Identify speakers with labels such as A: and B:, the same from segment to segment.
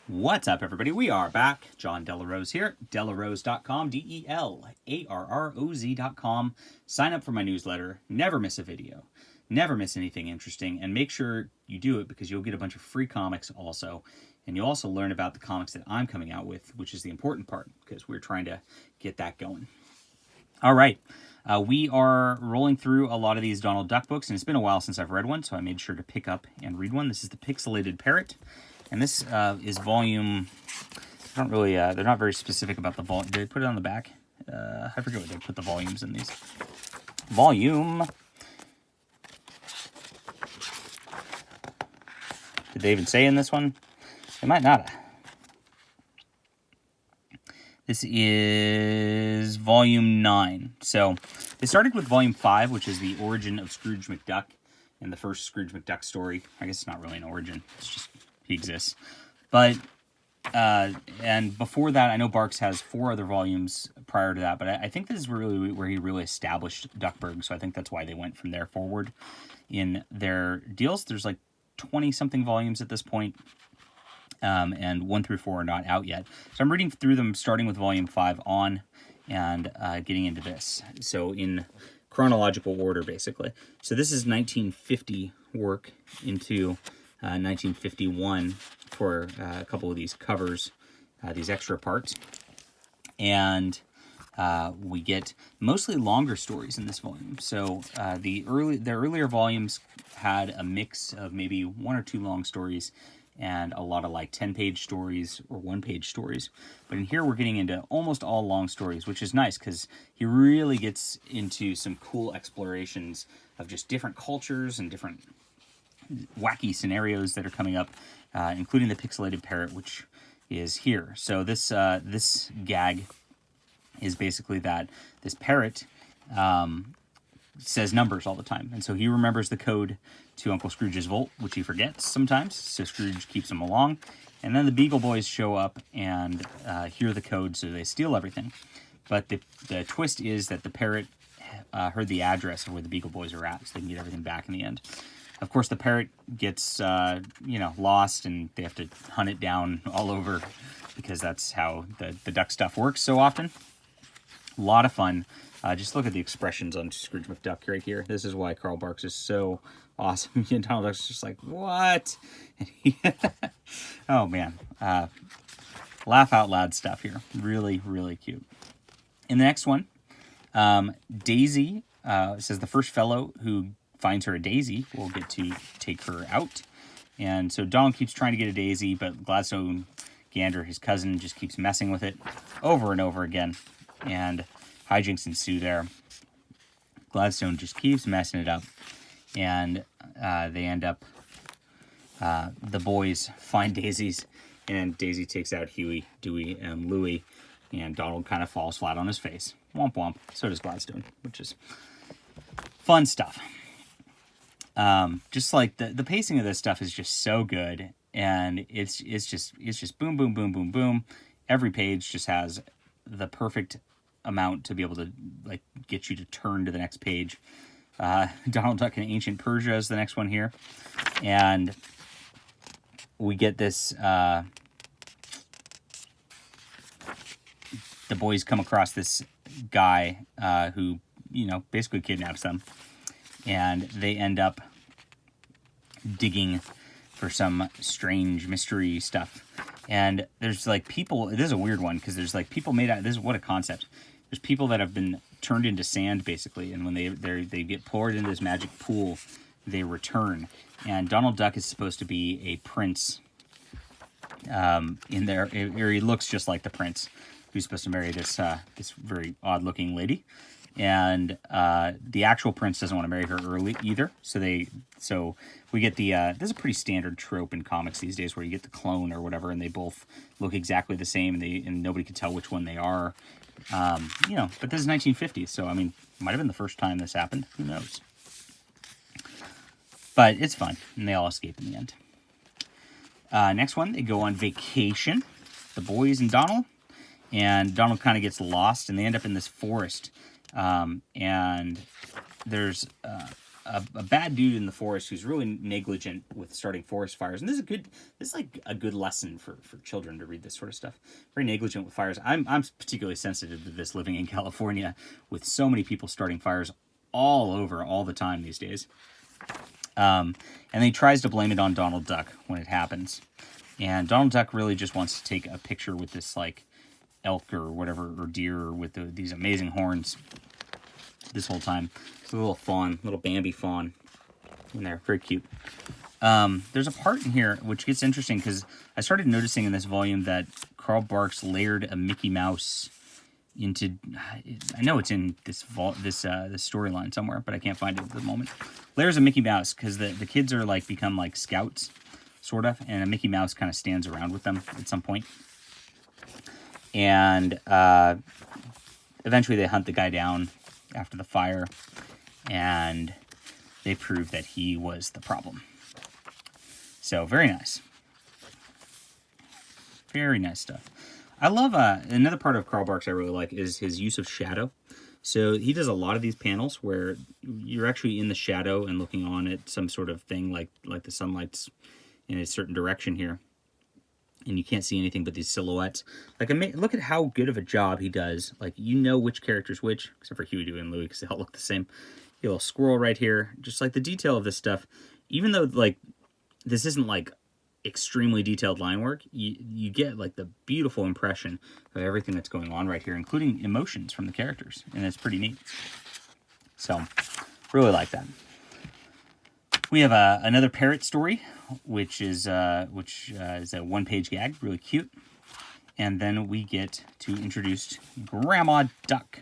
A: What's up, everybody? We are back. John Delarose here. Delarose.com, DELARROZ.com. Sign up for my newsletter. Never miss a video. Never miss anything interesting. And make sure you do it because you'll get a bunch of free comics also. And you'll also learn about the comics that I'm coming out with, which is the important part because we're trying to get that going. All right. We are rolling through a lot of these Donald Duck books, and it's been a while since I've read one, so I made sure to pick up and read one. This is the Pixelated Parrot. And this is volume. I don't really. They're not very specific about the volume. Did they put it on the back? I forget what they put the volumes in these. Volume. Did they even say in this one? They might not have. This is volume 9. So they started with volume 5, which is the origin of Scrooge McDuck, and the first Scrooge McDuck story. I guess it's not really an origin. It's just he exists. But, and before that, I know Barks has 4 other volumes prior to that, but I think this is really where he really established Duckburg, so I think that's why they went from there forward in their deals. There's like 20-something volumes at this point, and 1 through 4 are not out yet. So I'm reading through them, starting with volume 5 on, and getting into this. So in chronological order, basically. So this is 1950 work into 1951 for a couple of these covers, these extra parts. And we get mostly longer stories in this volume. So the earlier volumes had a mix of maybe 1 or 2 long stories and a lot of like 10-page stories or 1-page stories. But in here we're getting into almost all long stories, which is nice because he really gets into some cool explorations of just different cultures and different wacky scenarios that are coming up, including the Pixelated Parrot, which is here. So this this gag is basically that this parrot says numbers all the time, and so he remembers the code to Uncle Scrooge's vault, which he forgets sometimes, so Scrooge keeps him along, and then the Beagle Boys show up and hear the code, so they steal everything. But the twist is that the parrot heard the address of where the Beagle Boys are at, so they can get everything back in the end. Of course, the parrot gets, lost, and they have to hunt it down all over because that's how the duck stuff works so often. A lot of fun. Just look at the expressions on Scrooge McDuck right here. This is why Carl Barks is so awesome. And Donald Duck's just like, what? Oh, man. Laugh out loud stuff here. Really, really cute. In the next one, Daisy says the first fellow who finds her a daisy will get to take her out. And so Donald keeps trying to get a daisy, but Gladstone Gander, his cousin, just keeps messing with it over and over again. And hijinks ensue there. Gladstone just keeps messing it up. And they end up, the boys find daisies, and Daisy takes out Huey, Dewey, and Louie, and Donald kind of falls flat on his face. Womp womp. So does Gladstone, which is fun stuff. Just like the pacing of this stuff is just so good, and it's just boom, boom, boom, boom, boom. Every page just has the perfect amount to be able to like get you to turn to the next page. Donald Duck in Ancient Persia is the next one here, and we get this. The boys come across this guy who basically kidnaps them. And they end up digging for some strange mystery stuff. And there's like people, this is a weird one, because there's like people made out, this is what a concept. There's people that have been turned into sand, basically, and when they get poured into this magic pool, they return. And Donald Duck is supposed to be a prince in there, or he looks just like the prince, who's supposed to marry this very odd-looking lady. And the actual prince doesn't want to marry her early either. So we get the this is a pretty standard trope in comics these days, where you get the clone or whatever, and they both look exactly the same, and nobody can tell which one they are. But this is 1950s, so I mean, it might have been the first time this happened. Who knows? But it's fun, and they all escape in the end. Next one, they go on vacation, the boys and Donald kind of gets lost, and they end up in this forest. And there's a bad dude in the forest who's really negligent with starting forest fires. And this is like a good lesson for children to read this sort of stuff. Very negligent with fires. I'm particularly sensitive to this living in California with so many people starting fires all over all the time these days. And then he tries to blame it on Donald Duck when it happens. And Donald Duck really just wants to take a picture with this like elk or whatever, or deer with these amazing horns this whole time. It's a little fawn, little Bambi fawn in there. Very cute. There's a part in here which gets interesting because I started noticing in this volume that Carl Barks layered a Mickey Mouse into, I know it's in this storyline somewhere, but I can't find it at the moment. Layers of Mickey Mouse because the kids are like become like scouts, sort of, and a Mickey Mouse kind of stands around with them at some point. And eventually they hunt the guy down after the fire, and they prove that he was the problem. So very nice. Very nice stuff. I love another part of Carl Barks I really like is his use of shadow. So he does a lot of these panels where you're actually in the shadow and looking on at some sort of thing like the sunlight's in a certain direction here. And you can't see anything but these silhouettes. Like, look at how good of a job he does. Like, you know which character's which, except for Huey, Dewey, and Louie, because they all look the same. A little squirrel right here. Just like the detail of this stuff. Even though, like, this isn't, like, extremely detailed line work, you get, like, the beautiful impression of everything that's going on right here, including emotions from the characters. And it's pretty neat. So, really like that. We have another parrot story, which is a one-page gag, really cute. And then we get to introduce Grandma Duck.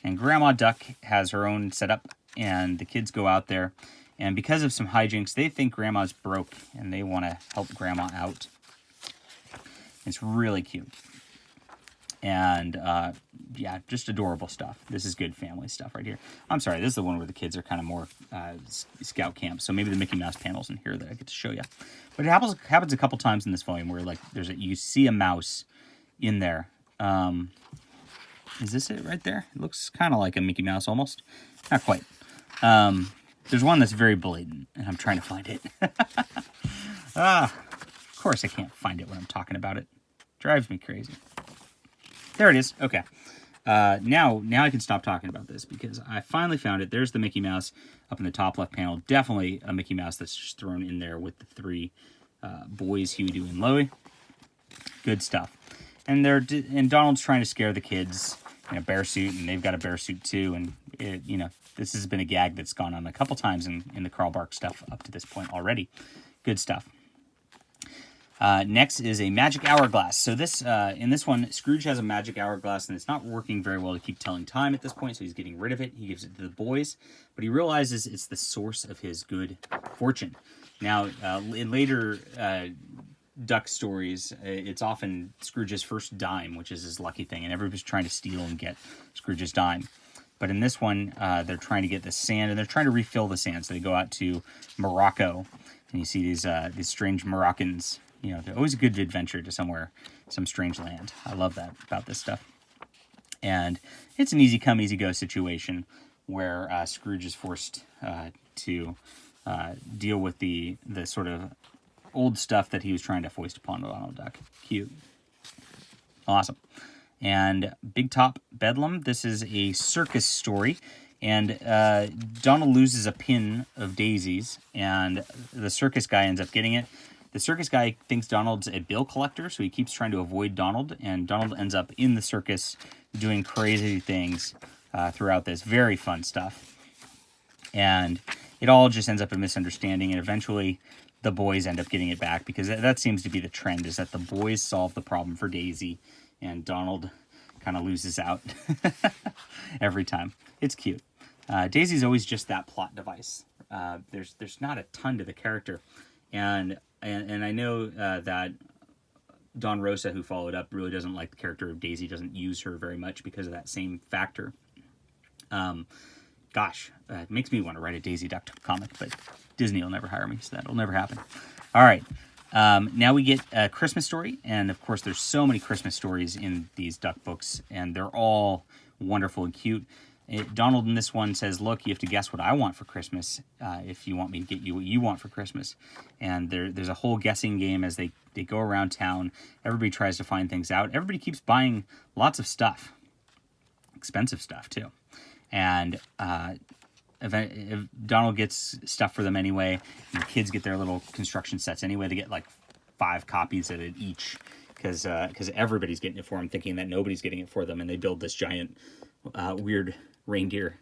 A: And Grandma Duck has her own setup, and the kids go out there. And because of some hijinks, they think Grandma's broke, and they want to help Grandma out. It's really cute. And, yeah, just adorable stuff. This is good family stuff right here. I'm sorry, this is the one where the kids are kind of more scout camp. So maybe the Mickey Mouse panel's in here that I get to show you. But it happens a couple times in this volume where, like, you see a mouse in there. Is this it right there? It looks kind of like a Mickey Mouse almost. Not quite. There's one that's very blatant, and I'm trying to find it. Of course I can't find it when I'm talking about it. Drives me crazy. There it is. Okay. Now I can stop talking about this because I finally found it. There's the Mickey Mouse up in the top left panel. Definitely a Mickey Mouse that's just thrown in there with the three boys, Huey, Dewey, and Louie. Good stuff. And Donald's trying to scare the kids in a bear suit, and they've got a bear suit too. And this has been a gag that's gone on a couple times in the Carl Barks stuff up to this point already. Good stuff. Next is a magic hourglass. So in this one, Scrooge has a magic hourglass, and it's not working very well to keep telling time at this point, so he's getting rid of it. He gives it to the boys, but he realizes it's the source of his good fortune. Now, in later Duck stories, it's often Scrooge's first dime, which is his lucky thing, and everybody's trying to steal and get Scrooge's dime. But in this one, they're trying to get the sand, and they're trying to refill the sand, so they go out to Morocco, and you see these strange Moroccans. They're always a good adventure to some strange land. I love that about this stuff. And it's an easy come, easy go situation where Scrooge is forced to deal with the sort of old stuff that he was trying to foist upon Donald Duck. Cute. Awesome. And Big Top Bedlam. This is a circus story. And Donald loses a pin of daisies, and the circus guy ends up getting it. The circus guy thinks Donald's a bill collector, so he keeps trying to avoid Donald, and Donald ends up in the circus doing crazy things throughout this. Very fun stuff. And it all just ends up a misunderstanding, and eventually the boys end up getting it back, because that seems to be the trend, is that the boys solve the problem for Daisy, and Donald kind of loses out every time. It's cute. Daisy's always just that plot device. There's not a ton to the character, and I know that Don Rosa, who followed up, really doesn't like the character of Daisy, doesn't use her very much because of that same factor. It makes me want to write a Daisy Duck comic, but Disney will never hire me, so that'll never happen. All right. Now we get a Christmas story, and of course there's so many Christmas stories in these Duck books, and they're all wonderful and cute. Donald in this one says, look, you have to guess what I want for Christmas if you want me to get you what you want for Christmas. And there's a whole guessing game as they go around town. Everybody tries to find things out. Everybody keeps buying lots of stuff. Expensive stuff, too. And if Donald gets stuff for them anyway, and the kids get their little construction sets anyway. They get like 5 copies of it each because everybody's getting it for them, thinking that nobody's getting it for them. And they build this giant weird reindeer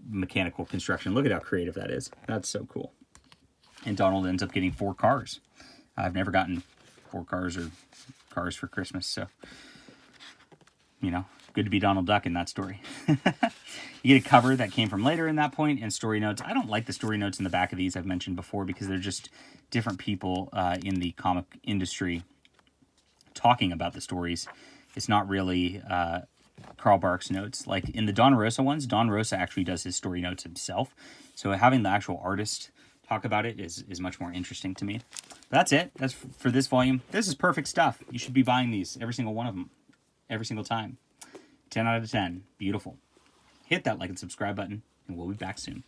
A: mechanical construction. Look at how creative that is. That's so cool. And Donald ends up getting 4 cars. I've never gotten 4 cars or cars for Christmas, so you know, good to be Donald Duck in that story. You get a cover that came from later in that point, and story notes. I don't like the story notes in the back of these I've mentioned before because they're just different people in the comic industry talking about the stories. It's not really Carl Barks notes. Like in the Don Rosa ones, Don Rosa actually does his story notes himself. So having the actual artist talk about it is much more interesting to me. But that's it. That's for this volume. This is perfect stuff. You should be buying these, every single one of them, every single time. 10 out of 10. Beautiful. Hit that like and subscribe button, and we'll be back soon.